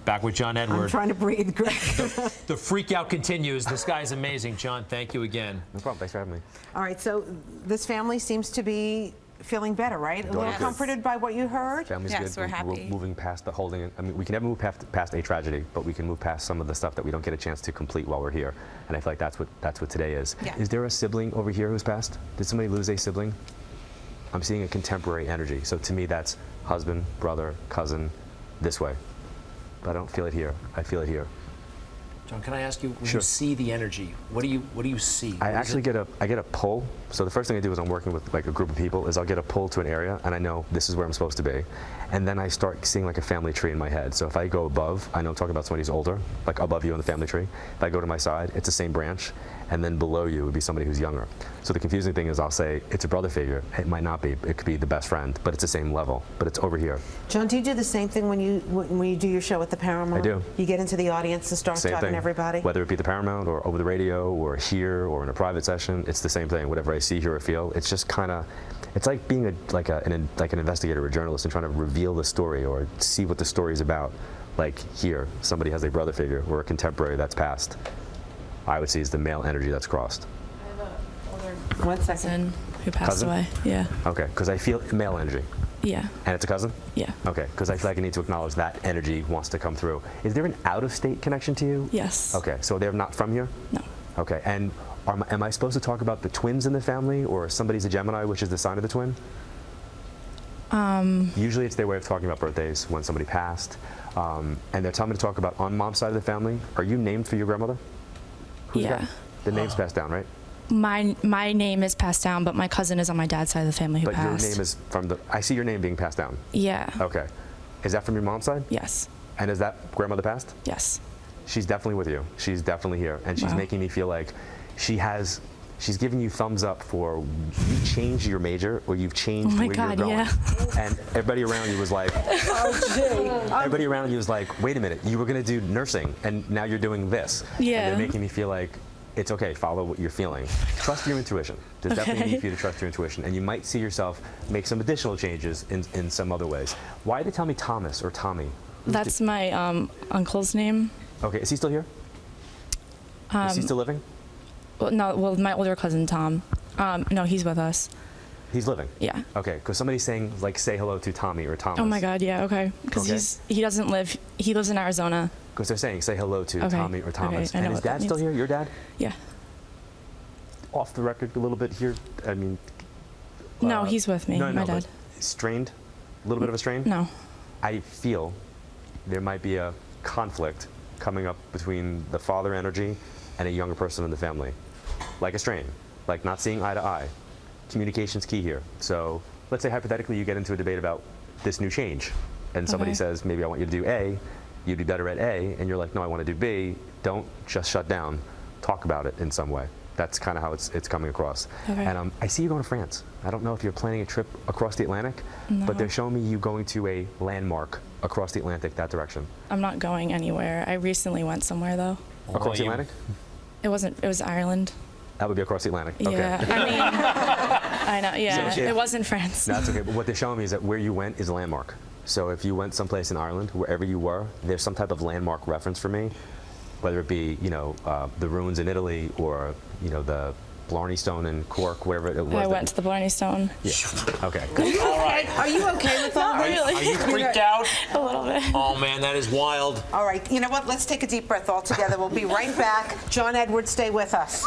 Back with John Edward. I'm trying to breathe, Greg. The freak out continues. This guy's amazing. John, thank you again. No problem. Thanks for having me. All right, so this family seems to be feeling better, right? A little Yes. comforted by what you heard? Family's Yes, good. we're happy. Moving past the holding. I mean, we can never move past a tragedy, but we can move past some of the stuff that we don't get a chance to complete while we're here. And I feel like that's what today is. Yeah. Is there a sibling over here who's passed? Did somebody lose a sibling? I'm seeing a contemporary energy. So to me, that's husband, brother, cousin, this way. But I don't feel it here. I feel it here. John, can I ask you, when Sure. you see the energy, what do you see? I What is actually it? get a pull. So the first thing I do is I'm working with like a group of people is I'll get a pull to an area and I know this is where I'm supposed to be. And then I start seeing like a family tree in my head. So if I go above, I know I'm talking about somebody who's older, like above you on the family tree. If I go to my side, it's the same branch. And then below you would be somebody who's younger. So the confusing thing is I'll say it's a brother figure. It might not be. It could be the best friend, but it's the same level. But it's over here. John, do you do the same thing when you do your show at the Paramount? I do. You get into the audience and start Same talking thing. to everybody? Whether it be the Paramount or over the radio or here or in a private session, it's the same thing. Whatever I see, hear, or feel, it's just kind of, it's like being an investigator or a journalist and trying to reveal the story or see what the story is about. Like here, somebody has a brother figure or a contemporary that's passed. I would see as the male energy that's crossed. I have an older 1 second. cousin who passed Cousin? away. Yeah. Okay, because I feel male energy. Yeah. And it's a cousin? Yeah. Okay, because I feel like I need to acknowledge that energy wants to come through. Is there an out-of-state connection to you? Yes. Okay, so they're not from here? No. Okay, and am I supposed to talk about the twins in the family or somebody's a Gemini, which is the sign of the twin? Usually it's their way of talking about birthdays when somebody passed. And they're telling me to talk about on mom's side of the family. Are you named for your grandmother? Who's Yeah. that? The name's passed down, right? My name is passed down, but my cousin is on my dad's side of the family who But passed. your name is from the, I see your name being passed down. Yeah. Okay. Is that from your mom's side? Yes. And is that grandmother passed? Yes. She's definitely with you. She's definitely here. And she's Wow. making me feel like she's giving you thumbs up for you changed your major or you've changed Oh my where God, you're going. yeah. And everybody around you was like, everybody around you was like, wait a minute, you were going to do nursing and now you're doing this. Yeah. And they're making me feel like it's okay, follow what you're feeling. Trust your intuition. There's definitely a Okay. need for you to trust your intuition. And you might see yourself make some additional changes in some other ways. Why did they tell me Thomas or Tommy? That's my uncle's name. Okay, is he still here? Is he still living? Well, no, well, my older cousin Tom. No, he's with us. He's living? Yeah. Okay, because somebody's saying, like, say hello to Tommy or Thomas. Oh my God, yeah, okay. Because Okay. he doesn't live, he lives in Arizona. Because they're saying, say hello to Okay, Tommy or Thomas. okay, I know And is what that dad still means. here? Your dad? Yeah. Off the record a little bit here. I mean. No, he's with me, no, my but dad. strained? A little bit of a strain? No. I feel there might be a conflict coming up between the father energy and a younger person in the family. Like a strain. Like not seeing eye to eye. Communication's key here. So let's say hypothetically you get into a debate about this new change. And somebody Okay. says, maybe I want you to do A, you'd be better at A, and you're like, no, I want to do B. Don't just shut down. Talk about it in some way. That's kind of how it's coming across. Okay. And I see you going to France. I don't know if you're planning a trip across the Atlantic, No. but they're showing me you going to a landmark across the Atlantic that direction. I'm not going anywhere. I recently went somewhere though. Across the you? Atlantic? It was Ireland. That would be across the Atlantic. Okay. Yeah. I mean, I know, yeah. So if- It was in France. That's okay. But what they're showing me is that where you went is a landmark. So if you went someplace in Ireland, wherever you were, there's some type of landmark reference for me, whether it be, the ruins in Italy or, the Blarney Stone in Cork, wherever it was. I that- went to the Blarney Stone. Yeah. Okay. All right. Are you okay with all Not this? really. Are you freaked out? A little bit. Oh man, that is wild. All right, you know what? Let's take a deep breath all together. We'll be right back. John Edward, stay with us.